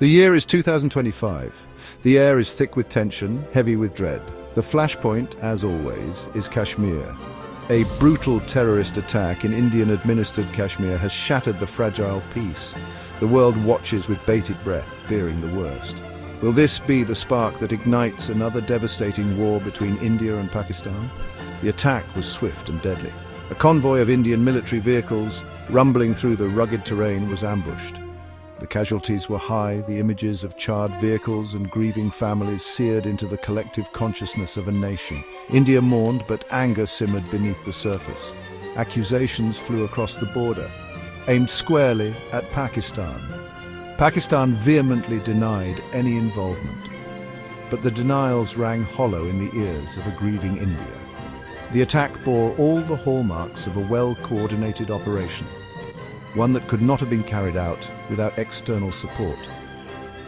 The year is 2025. The air is thick with tension, heavy with dread. The flashpoint, as always, is Kashmir. A brutal terrorist attack in Indian-administered Kashmir has shattered the fragile peace. The world watches with bated breath, fearing the worst. Will this be the spark that ignites another devastating war between India and Pakistan? The attack was swift and deadly. A convoy of Indian military vehicles, rumbling through the rugged terrain, was ambushed. The casualties were high, the images of charred vehicles and grieving families seared into the collective consciousness of a nation. India mourned, but anger simmered beneath the surface. Accusations flew across the border, aimed squarely at Pakistan. Pakistan vehemently denied any involvement, but the denials rang hollow in the ears of a grieving India. The attack bore all the hallmarks of a well-coordinated operation, one that could not have been carried out without external support.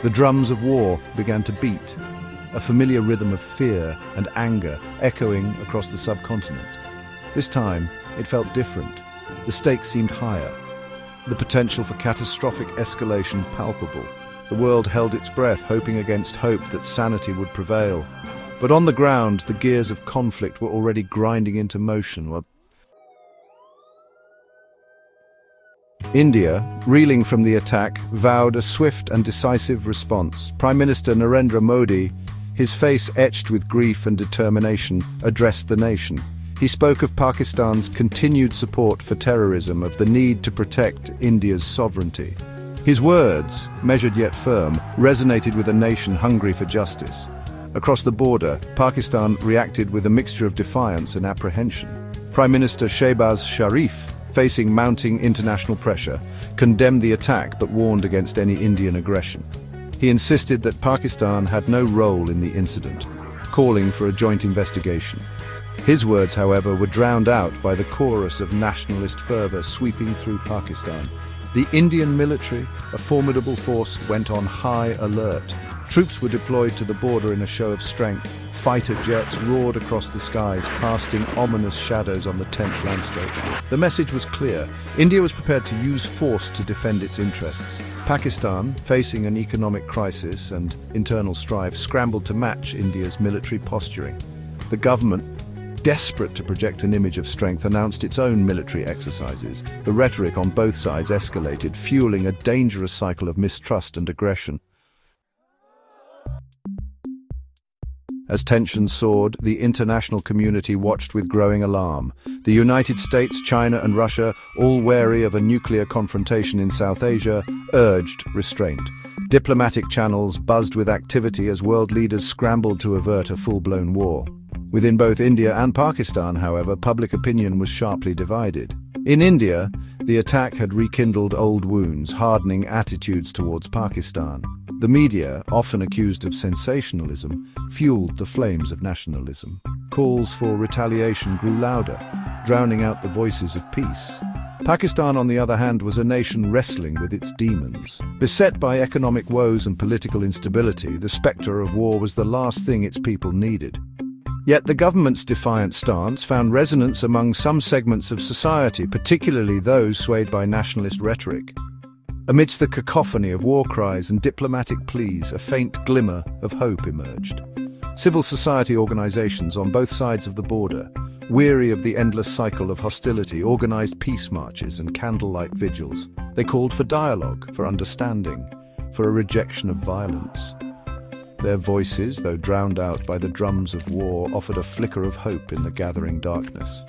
The drums of war began to beat, a familiar rhythm of fear and anger echoing across the subcontinent. This time, it felt different. The stakes seemed higher, the potential for catastrophic escalation palpable. The world held its breath, hoping against hope that sanity would prevail. But on the ground, the gears of conflict were already grinding into motion. India, reeling from the attack, vowed a swift and decisive response. Prime Minister Narendra Modi, his face etched with grief and determination, addressed the nation. He spoke of Pakistan's continued support for terrorism, of the need to protect India's sovereignty. His words, measured yet firm, resonated with a nation hungry for justice. Across the border, Pakistan reacted with a mixture of defiance and apprehension. Prime Minister Shehbaz Sharif, facing mounting international pressure, condemned the attack but warned against any Indian aggression. He insisted that Pakistan had no role in the incident, calling for a joint investigation. His words, however, were drowned out by the chorus of nationalist fervor sweeping through Pakistan. The Indian military, a formidable force, went on high alert. Troops were deployed to the border in a show of strength. Fighter jets roared across the skies, casting ominous shadows on the tense landscape. The message was clear. India was prepared to use force to defend its interests. Pakistan, facing an economic crisis and internal strife, scrambled to match India's military posturing. The government, desperate to project an image of strength, announced its own military exercises. The rhetoric on both sides escalated, fueling a dangerous cycle of mistrust and aggression. As tensions soared, the international community watched with growing alarm. The United States, China and Russia, all wary of a nuclear confrontation in South Asia, urged restraint. Diplomatic channels buzzed with activity as world leaders scrambled to avert a full-blown war. Within both India and Pakistan, however, public opinion was sharply divided. In India, the attack had rekindled old wounds, hardening attitudes towards Pakistan. The media, often accused of sensationalism, fueled the flames of nationalism. Calls for retaliation grew louder, drowning out the voices of peace. Pakistan, on the other hand, was a nation wrestling with its demons. Beset by economic woes and political instability, the spectre of war was the last thing its people needed. Yet the government's defiant stance found resonance among some segments of society, particularly those swayed by nationalist rhetoric. Amidst the cacophony of war cries and diplomatic pleas, a faint glimmer of hope emerged. Civil society organizations on both sides of the border, weary of the endless cycle of hostility, organized peace marches and candlelight vigils. They called for dialogue, for understanding, for a rejection of violence. Their voices, though drowned out by the drums of war, offered a flicker of hope in the gathering darkness.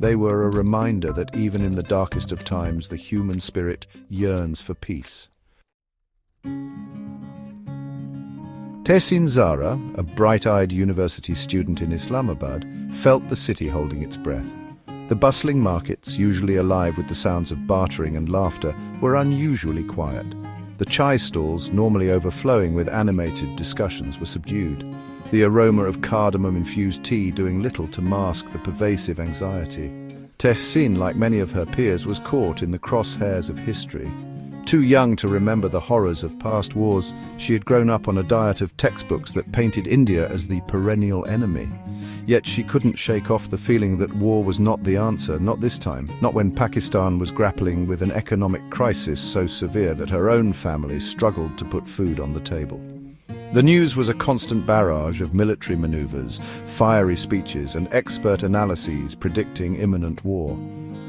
They were a reminder that even in the darkest of times, the human spirit yearns for peace. Tehsin Zara, a bright-eyed university student in Islamabad, felt the city holding its breath. The bustling markets, usually alive with the sounds of bartering and laughter, were unusually quiet. The chai stalls, normally overflowing with animated discussions, were subdued, the aroma of cardamom-infused tea doing little to mask the pervasive anxiety. Tehsin, like many of her peers, was caught in the crosshairs of history. Too young to remember the horrors of past wars, she had grown up on a diet of textbooks that painted India as the perennial enemy. yet she couldn't shake off the feeling that war was not the answer, not this time, not when Pakistan was grappling with an economic crisis so severe that her own family struggled to put food on the table. The news was a constant barrage of military maneuvers, fiery speeches, and expert analyses predicting imminent war.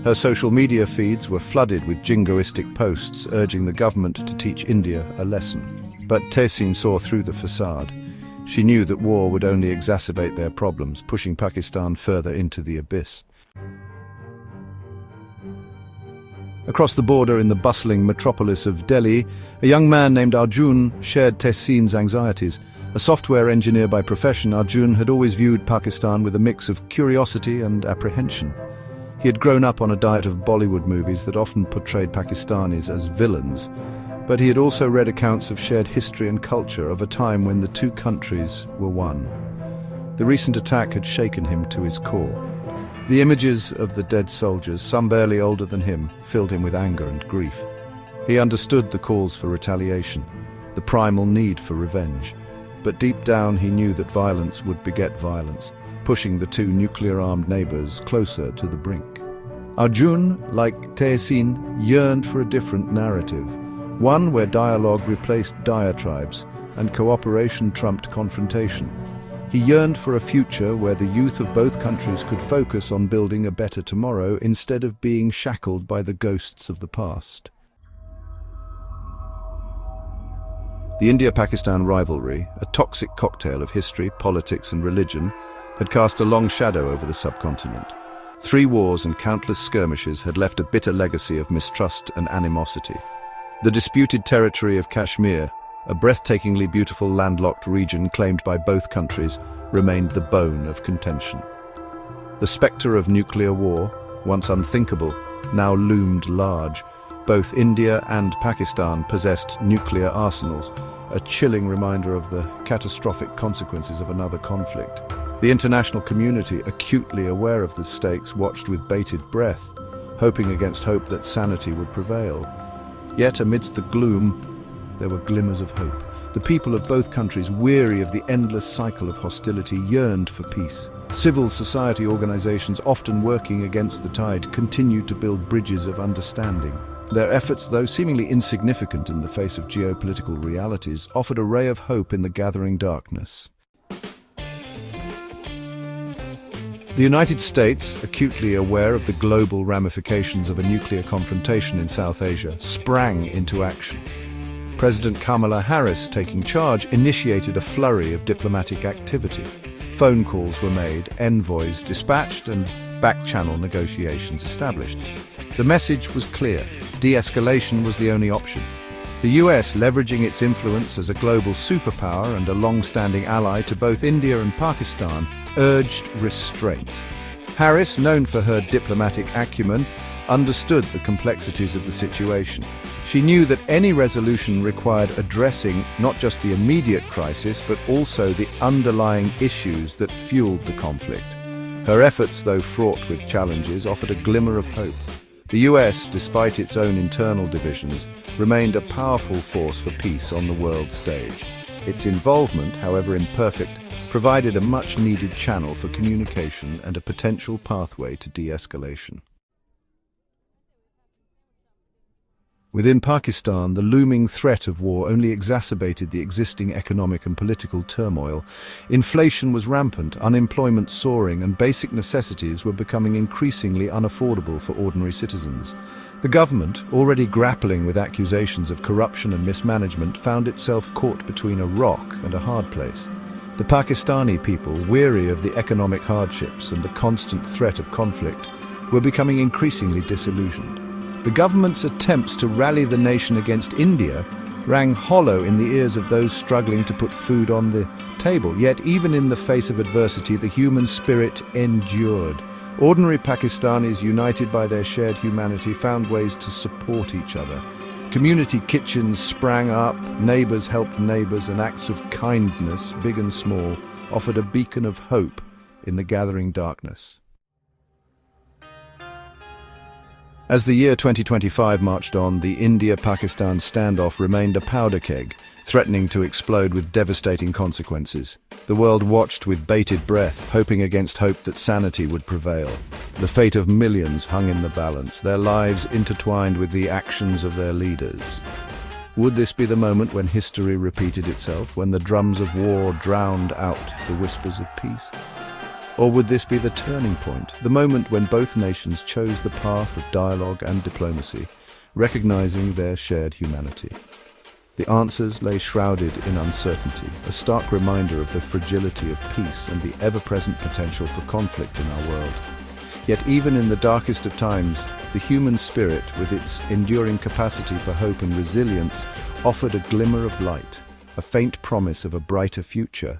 Her social media feeds were flooded with jingoistic posts urging the government to teach India a lesson. But Tehseen saw through the facade. She knew that war would only exacerbate their problems, pushing Pakistan further into the abyss. Across the border in the bustling metropolis of Delhi, a young man named Arjun shared Tehseen's anxieties. A software engineer by profession, Arjun had always viewed Pakistan with a mix of curiosity and apprehension. He had grown up on a diet of Bollywood movies that often portrayed Pakistanis as villains, but he had also read accounts of shared history and culture of a time when the two countries were one. The recent attack had shaken him to his core. The images of the dead soldiers, some barely older than him, filled him with anger and grief. He understood the calls for retaliation, the primal need for revenge. But deep down he knew that violence would beget violence, pushing the two nuclear-armed neighbors closer to the brink. Arjun, like Tehseen, yearned for a different narrative, one where dialogue replaced diatribes and cooperation trumped confrontation. He yearned for a future where the youth of both countries could focus on building a better tomorrow instead of being shackled by the ghosts of the past. The India-Pakistan rivalry, a toxic cocktail of history, politics and religion, had cast a long shadow over the subcontinent. 3 wars and countless skirmishes had left a bitter legacy of mistrust and animosity. The disputed territory of Kashmir, a breathtakingly beautiful landlocked region claimed by both countries, remained the bone of contention. The spectre of nuclear war, once unthinkable, now loomed large. Both India and Pakistan possessed nuclear arsenals, a chilling reminder of the catastrophic consequences of another conflict. The international community, acutely aware of the stakes, watched with bated breath, hoping against hope that sanity would prevail. Yet amidst the gloom, there were glimmers of hope. The people of both countries, weary of the endless cycle of hostility, yearned for peace. Civil society organizations, often working against the tide, continued to build bridges of understanding. Their efforts, though seemingly insignificant in the face of geopolitical realities, offered a ray of hope in the gathering darkness. The United States, acutely aware of the global ramifications of a nuclear confrontation in South Asia, sprang into action. President Kamala Harris, taking charge, initiated a flurry of diplomatic activity. Phone calls were made, envoys dispatched, and back-channel negotiations established. The message was clear: de-escalation was the only option. The US, leveraging its influence as a global superpower and a long-standing ally to both India and Pakistan, urged restraint. Harris, known for her diplomatic acumen, understood the complexities of the situation. She knew that any resolution required addressing not just the immediate crisis, but also the underlying issues that fueled the conflict. Her efforts, though fraught with challenges, offered a glimmer of hope. The US, despite its own internal divisions, remained a powerful force for peace on the world stage. Its involvement, however imperfect, provided a much-needed channel for communication and a potential pathway to de-escalation. Within Pakistan, the looming threat of war only exacerbated the existing economic and political turmoil. Inflation was rampant, unemployment soaring, and basic necessities were becoming increasingly unaffordable for ordinary citizens. The government, already grappling with accusations of corruption and mismanagement, found itself caught between a rock and a hard place. The Pakistani people, weary of the economic hardships and the constant threat of conflict, were becoming increasingly disillusioned. The government's attempts to rally the nation against India rang hollow in the ears of those struggling to put food on the table. Yet even in the face of adversity, the human spirit endured. Ordinary Pakistanis, united by their shared humanity, found ways to support each other. Community kitchens sprang up, neighbors helped neighbors, and acts of kindness, big and small, offered a beacon of hope in the gathering darkness. As the year 2025 marched on, the India-Pakistan standoff remained a powder keg, threatening to explode with devastating consequences. The world watched with bated breath, hoping against hope that sanity would prevail. The fate of millions hung in the balance, their lives intertwined with the actions of their leaders. Would this be the moment when history repeated itself, when the drums of war drowned out the whispers of peace? Or would this be the turning point, the moment when both nations chose the path of dialogue and diplomacy, recognizing their shared humanity? The answers lay shrouded in uncertainty, a stark reminder of the fragility of peace and the ever-present potential for conflict in our world. Yet even in the darkest of times, the human spirit, with its enduring capacity for hope and resilience, offered a glimmer of light, a faint promise of a brighter future.